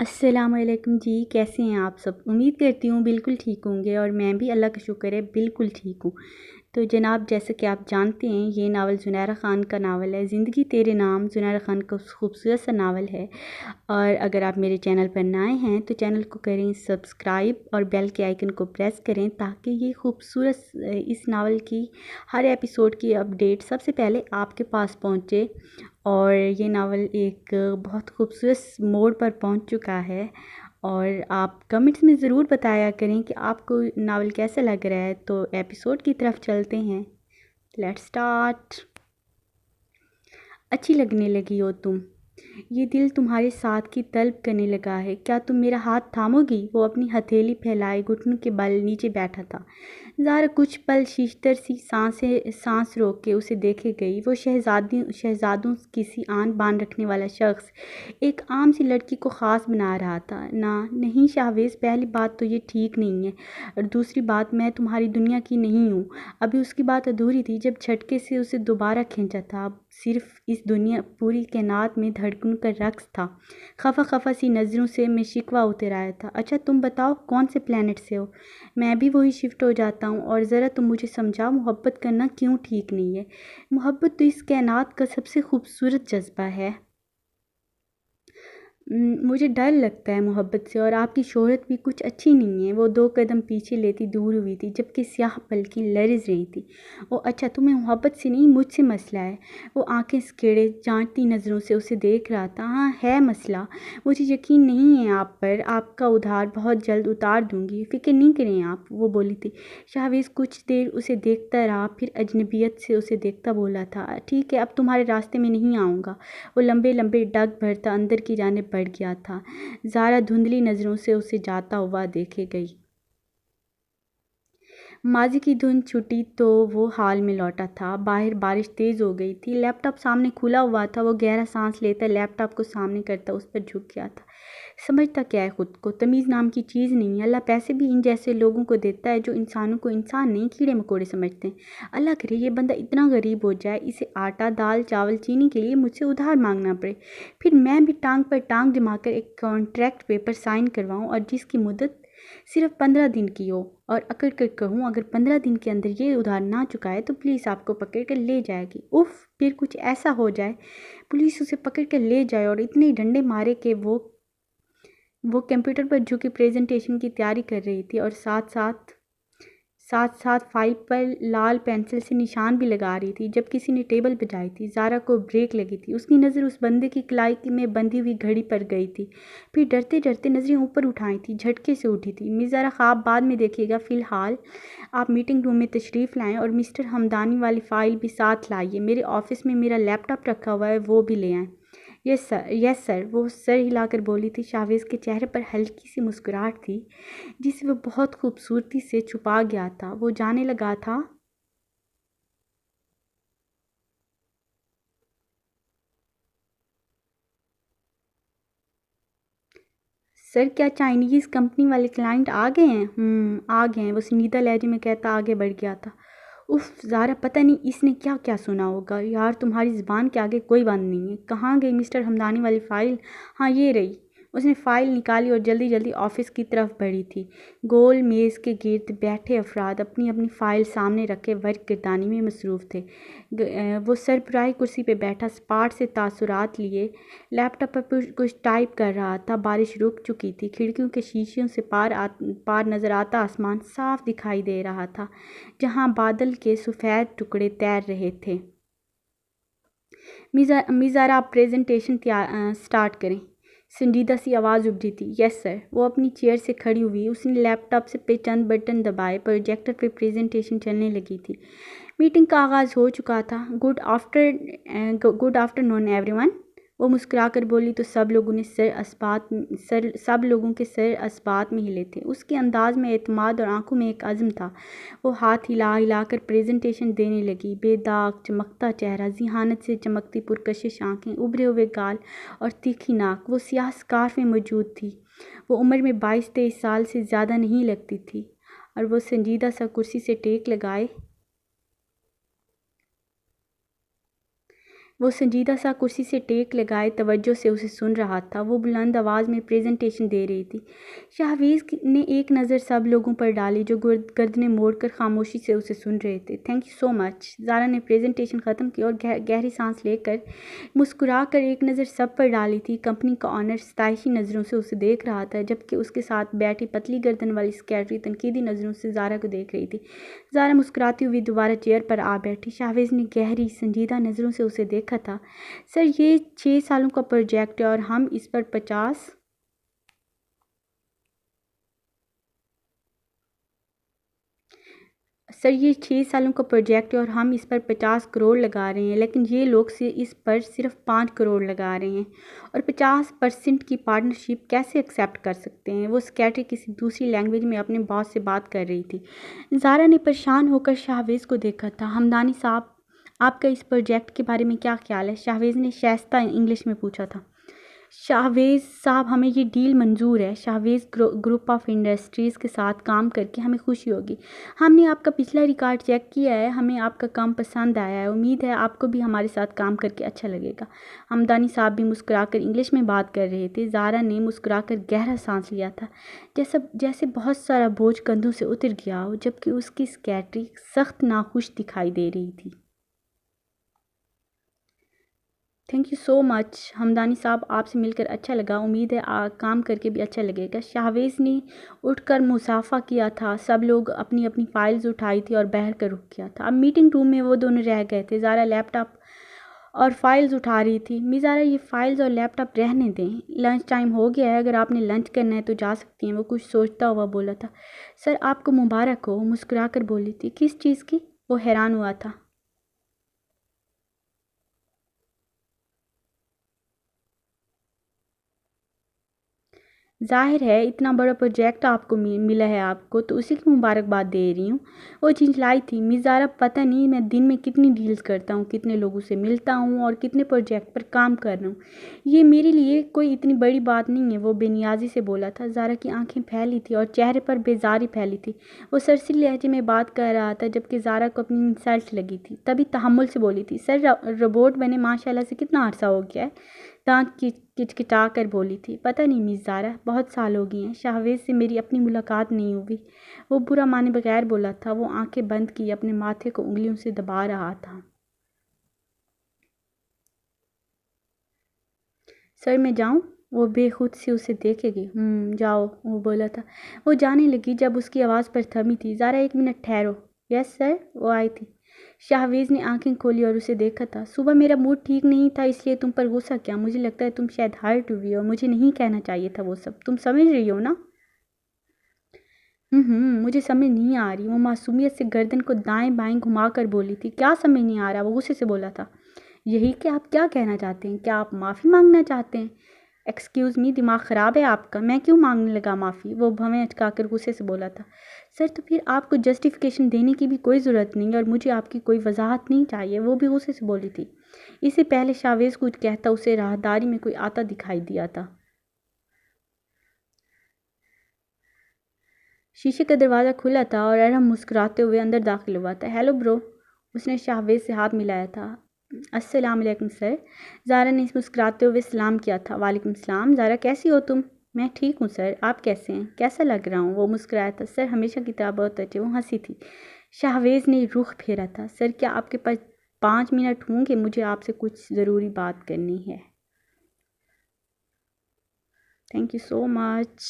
السلام علیکم جی، کیسے ہیں آپ سب؟ امید کرتی ہوں بالکل ٹھیک ہوں گے، اور میں بھی اللہ کا شکر ہے بالکل ٹھیک ہوں۔ تو جناب، جیسا کہ آپ جانتے ہیں، یہ ناول زنیرہ خان کا ناول ہے، زندگی تیرے نام۔ زنیرہ خان کا خوبصورت سا ناول ہے، اور اگر آپ میرے چینل پر نئے ہیں تو چینل کو کریں سبسکرائب اور بیل کے آئیکن کو پریس کریں، تاکہ یہ خوبصورت اس ناول کی ہر ایپیسوڈ کی اپڈیٹ سب سے پہلے آپ کے پاس پہنچے۔ اور یہ ناول ایک بہت خوبصورت موڑ پر پہنچ چکا ہے، اور آپ کمنٹس میں ضرور بتایا کریں کہ آپ کو ناول کیسا لگ رہا ہے۔ تو ایپیسوڈ کی طرف چلتے ہیں، لیٹس سٹارٹ۔ اچھی لگنے لگی ہو تم، یہ دل تمہارے ساتھ کی طلب کرنے لگا ہے، کیا تم میرا ہاتھ تھامو گی؟ وہ اپنی ہتھیلی پھیلائے گھٹنوں کے بل نیچے بیٹھا تھا۔ زہرا کچھ پل شیشتر سی سانس روک کے اسے دیکھے گئی۔ وہ شہزادوں کی سی آن بان رکھنے والا شخص ایک عام سی لڑکی کو خاص بنا رہا تھا۔ نہیں شاہویز، پہلی بات تو یہ ٹھیک نہیں ہے، اور دوسری بات میں تمہاری دنیا کی نہیں ہوں۔ ابھی اس کی بات ادھوری تھی جب جھٹکے سے اسے دوبارہ کھینچا تھا۔ اب صرف اس دنیا پوری کائنات میں دھڑکنوں کا رقص تھا۔ خفا سی نظروں سے میں شکوہ اتر آیا تھا۔ اچھا تم بتاؤ، کون سے پلانٹ سے ہو؟ میں بھی وہی شفٹ ہو جاتا ہوں، اور ذرا تم مجھے سمجھاؤ، محبت کرنا کیوں ٹھیک نہیں ہے؟ محبت تو اس کائنات کا سب سے خوبصورت جذبہ ہے۔ مجھے ڈر لگتا ہے محبت سے، اور آپ کی شہرت بھی کچھ اچھی نہیں ہے۔ وہ 2 قدم پیچھے لیتی دور ہوئی تھی، جبکہ سیاہ پلکیں لرز رہی تھیں۔ اچھا تمہیں محبت سے نہیں، مجھ سے مسئلہ ہے۔ وہ آنکھیں سکیڑے جانچتی نظروں سے اسے دیکھ رہا تھا۔ ہاں ہے مسئلہ، مجھے یقین نہیں ہے آپ پر، آپ کا ادھار بہت جلد اتار دوں گی، فکر نہیں کریں آپ، وہ بولی تھی۔ شاہویز کچھ دیر اسے دیکھتا رہا، پھر اجنبیت سے اسے دیکھتا بولا تھا، ٹھیک ہے اب تمہارے راستے میں نہیں آؤں گا۔ وہ لمبے ڈگ بھرتا اندر کی جانب بڑھ گیا تھا۔ زہرا دھندلی نظروں سے اسے جاتا ہوا دیکھے گئی۔ ماضی کی دھند چھٹی تو وہ حال میں لوٹا تھا۔ باہر بارش تیز ہو گئی تھی۔ لیپ ٹاپ سامنے کھلا ہوا تھا۔ وہ گہرا سانس لیتا لیپ ٹاپ کو سامنے کرتا اس پر جھک گیا تھا۔ سمجھتا کیا ہے خود کو؟ تمیز نام کی چیز نہیں ہے۔ اللہ پیسے بھی ان جیسے لوگوں کو دیتا ہے جو انسانوں کو انسان نہیں، کیڑے مکوڑے سمجھتے ہیں۔ اللہ کرے یہ بندہ اتنا غریب ہو جائے، اسے آٹا دال چاول چینی کے لیے مجھ سے ادھار مانگنا پڑے، پھر میں بھی ٹانگ پر ٹانگ جما کر ایک کانٹریکٹ پیپر سائن کرواؤں، اور جس کی مدت صرف 15 دن کی ہو، اور اکڑ کر کہوں اگر 15 دن کے اندر یہ ادھار نہ چکائے تو پولیس آپ کو پکڑ کر لے جائے گی۔ اف، پھر کچھ ایسا ہو جائے، پولیس اسے پکڑ کر لے جائے، اور اتنے ڈنڈے مارے کہ وہ کمپیوٹر پر جھک کے پریزنٹیشن کی تیاری کر رہی تھی، اور ساتھ فائل پر لال پینسل سے نشان بھی لگا رہی تھی جب کسی نے ٹیبل بجائی تھی۔ زہرا کو بریک لگی تھی۔ اس کی نظر اس بندے کی کلائی میں بندھی ہوئی گھڑی پر گئی تھی، پھر ڈرتے نظریں اوپر اٹھائی تھی، جھٹکے سے اٹھی تھی۔ مس زہرا، خواب بعد میں دیکھیے گا، فی الحال آپ میٹنگ روم میں تشریف لائیں، اور مسٹر ہمدانی والی فائل بھی ساتھ لائیے۔ میرے آفس میں میرا لیپ ٹاپ رکھا ہوا ہے، وہ بھی لے آئیں۔ یس سر، وہ سر ہلا کر بولی تھی۔ شاہویز کے چہرے پر ہلکی سی مسکراہٹ تھی جسے وہ بہت خوبصورتی سے چھپا گیا تھا۔ وہ جانے لگا تھا۔ سر کیا چائنیز کمپنی والے کلائنٹ آ گئے ہیں؟ آ گئے ہیں، وہ سنجیدہ لہجے میں کہتا آگے بڑھ گیا تھا۔ اف زہرا، پتہ نہیں اس نے کیا سنا ہوگا یار، تمہاری زبان کے آگے کوئی بند نہیں ہے۔ کہاں گئی مسٹر ہمدانی والی فائل؟ ہاں یہ رہی۔ اس نے فائل نکالی اور جلدی آفس کی طرف بڑھی تھی۔ گول میز کے گرد بیٹھے افراد اپنی فائل سامنے رکھے ورک گردانی میں مصروف تھے۔ وہ سربراہی کرسی پہ بیٹھا سپاٹ سے تاثرات لیے لیپ ٹاپ پر کچھ ٹائپ کر رہا تھا۔ بارش رک چکی تھی۔ کھڑکیوں کے شیشوں سے پار نظر آتا آسمان صاف دکھائی دے رہا تھا، جہاں بادل کے سفید ٹکڑے تیر رہے تھے۔ میزارا، آپ پریزنٹیشن سٹارٹ کریں، سنجیدہ سی آواز ابھری تھی۔ یس سر۔ وہ اپنی چیئر سے کھڑی ہوئی، اس نے لیپ ٹاپ پہ چند بٹن دبائے، پروجیکٹر پہ پریزنٹیشن چلنے لگی تھی۔ میٹنگ کا آغاز ہو چکا تھا۔ گڈ آفٹر نون ایوری ون، وہ مسکرا کر بولی تو سب لوگوں کے سر اثبات میں ہلے تھے۔ اس کے انداز میں اعتماد اور آنکھوں میں ایک عزم تھا۔ وہ ہاتھ ہلا کر پریزنٹیشن دینے لگی۔ بے داغ چمکتا چہرہ، ذہانت سے چمکتی پرکشش آنکھیں، ابھرے ہوئے گال اور تیکھی ناک۔ وہ سیاہ اسکارف میں موجود تھی۔ وہ عمر میں 22-23 سال سے زیادہ نہیں لگتی تھی، اور وہ سنجیدہ سا کرسی سے ٹیک لگائے وہ سنجیدہ سا کرسی سے ٹیک لگائے توجہ سے اسے سن رہا تھا۔ وہ بلند آواز میں پریزنٹیشن دے رہی تھی۔ شاہویز نے ایک نظر سب لوگوں پر ڈالی جو گردنیں موڑ کر خاموشی سے اسے سن رہے تھے۔ تھینک یو سو مچ۔ زارا نے پریزنٹیشن ختم کی اور گہری سانس لے کر مسکرا کر ایک نظر سب پر ڈالی تھی۔ کمپنی کا آنر ستائشی نظروں سے اسے دیکھ رہا تھا جبکہ اس کے ساتھ بیٹھی پتلی گردن والی سیکریٹری تنقیدی نظروں سے زارا کو دیکھ رہی تھی۔ زارا مسکراتی ہوئی دوبارہ چیئر پر آ بیٹھی۔ شاہویز نے گہری سنجیدہ نظروں سے اسے دیکھا تھا۔ سر یہ 6 سالوں کا پروجیکٹ ہے اور ہم اس پر 50 کروڑ لگا رہے ہیں، لیکن یہ لوگ اس پر صرف 5 کروڑ لگا رہے ہیں اور 50% کی پارٹنرشپ کیسے ایکسیپٹ کر سکتے ہیں؟ وہ سیکریٹری کسی دوسری لینگویج میں اپنے باس سے بات کر رہی تھی۔ زارا نے پریشان ہو کر شاہویز کو دیکھا تھا۔ ہمدانی صاحب، آپ کا اس پروجیکٹ کے بارے میں کیا خیال ہے؟ شاہویز نے شائستہ انگلش میں پوچھا تھا۔ شاہویز صاحب، ہمیں یہ ڈیل منظور ہے۔ شاہویز گروپ آف انڈسٹریز کے ساتھ کام کر کے ہمیں خوشی ہوگی۔ ہم نے آپ کا پچھلا ریکارڈ چیک کیا ہے، ہمیں آپ کا کام پسند آیا ہے۔ امید ہے آپ کو بھی ہمارے ساتھ کام کر کے اچھا لگے گا۔ ہمدانی صاحب بھی مسکرا کر انگلش میں بات کر رہے تھے۔ زارا نے مسکرا کر گہرا سانس لیا تھا جیسے بہت سارا بوجھ کندھوں سے اتر گیا ہو، جبکہ اس کی سیکریٹری سخت ناخوش دکھائی دے رہی تھی۔ تھینک یو سو مچ ہمدانی صاحب، آپ سے مل کر اچھا لگا۔ امید ہے کام کر کے بھی اچھا لگے گا۔ شاہویز نے اٹھ کر مصافحہ کیا تھا۔ سب لوگ اپنی اپنی فائلز اٹھائی تھی اور باہر کا رخ کیا تھا۔ اب میٹنگ روم میں وہ دونوں رہ گئے تھے۔ زارا لیپ ٹاپ اور فائلز اٹھا رہی تھی۔ می زارا، یہ فائلز اور لیپ ٹاپ رہنے دیں، لنچ ٹائم ہو گیا ہے، اگر آپ نے لنچ کرنا ہے تو جا سکتی ہیں۔ وہ کچھ سوچتا ہوا بولا تھا۔ سر آپ کو مبارک ہو، مسکرا کر بولی تھی۔ کس چیز کی؟ وہ حیران ہوا تھا۔ ظاہر ہے اتنا بڑا پروجیکٹ آپ کو ملا ہے آپ کو، تو اسی کی مبارکباد دے رہی ہوں۔ وہ جھنجھلائی تھی۔ مس زارا، پتہ نہیں میں دن میں کتنی ڈیلز کرتا ہوں، کتنے لوگوں سے ملتا ہوں اور کتنے پروجیکٹ پر کام کر رہا ہوں، یہ میرے لیے کوئی اتنی بڑی بات نہیں ہے۔ وہ بے نیازی سے بولا تھا۔ زارا کی آنکھیں پھیلی تھیں اور چہرے پر بیزاری پھیلی تھی۔ وہ سرسری لہجے میں بات کر رہا تھا جبکہ زارا کو اپنی انسلٹ لگی تھی۔ تبھی تحمل سے بولی تھی۔ سر روبوٹ بنے ماشاء اللہ سے کتنا عرصہ ہو گیا ہے؟ دانت کچکچا کر بولی تھی۔ پتہ نہیں مس زارا، بہت سال ہو گئے ہیں، شاہویز سے میری اپنی ملاقات نہیں ہوئی۔ وہ برا مانے بغیر بولا تھا۔ وہ آنکھیں بند کی اپنے ماتھے کو انگلیوں سے دبا رہا تھا۔ سر میں جاؤں؟ وہ بے خود سے اسے دیکھے گی۔ جاؤ، وہ بولا تھا۔ وہ جانے لگی جب اس کی آواز پر تھمی تھی۔ زارا، ایک منٹ ٹھہرو۔ یس سر، وہ آئی تھی۔ شاہویز نے آنکھیں کھولی اور اسے دیکھا تھا۔ صبح میرا موڈ ٹھیک نہیں تھا، اس لیے تم پر غصہ کیا۔ مجھے لگتا ہے تم شاید ہرٹ ہوئی ہو، مجھے نہیں کہنا چاہیے تھا وہ سب، تم سمجھ رہی ہو نا؟ مجھے سمجھ نہیں آ رہی۔ وہ معصومیت سے گردن کو دائیں بائیں گھما کر بولی تھی۔ کیا سمجھ نہیں آ رہا؟ وہ غصے سے بولا تھا۔ یہی کہ آپ کیا کہنا چاہتے ہیں؟ کیا آپ معافی مانگنا چاہتے ہیں؟ ایکسکیوز می، دماغ خراب ہے آپ کا؟ میں کیوں مانگنے لگا معافی؟ وہ بھویں اٹکا کر غصے سے بولا تھا۔ سر تو پھر آپ کو جسٹیفیکیشن دینے کی بھی کوئی ضرورت نہیں اور مجھے آپ کی کوئی وضاحت نہیں چاہیے، وہ بھی غصے سے بولی تھی۔ اس سے پہلے شاہویز کچھ کہتا اسے راہداری میں کوئی آتا دکھائی دیا تھا۔ شیشے کا دروازہ کھلا تھا اور ارحم مسکراتے ہوئے اندر داخل ہوا تھا۔ ہیلو برو، اس نے شاہویز سے ہاتھ ملایا تھا۔ السلام علیکم سر۔ زارا نے مسکراتے ہوئے سلام کیا تھا۔ وعلیکم السلام۔ زارا، کیسی ہو تم؟ میں ٹھیک ہوں سر، آپ کیسے ہیں؟ کیسا لگ رہا ہوں؟ وہ مسکرایا تھا۔ سر ہمیشہ کی طرح بہت اچھے۔ وہ ہنسی تھی۔ شاہویز نے رخ پھیرا تھا۔ سر کیا آپ کے پاس 5 منٹ ہوں گے؟ مجھے آپ سے کچھ ضروری بات کرنی ہے۔ Thank you so much.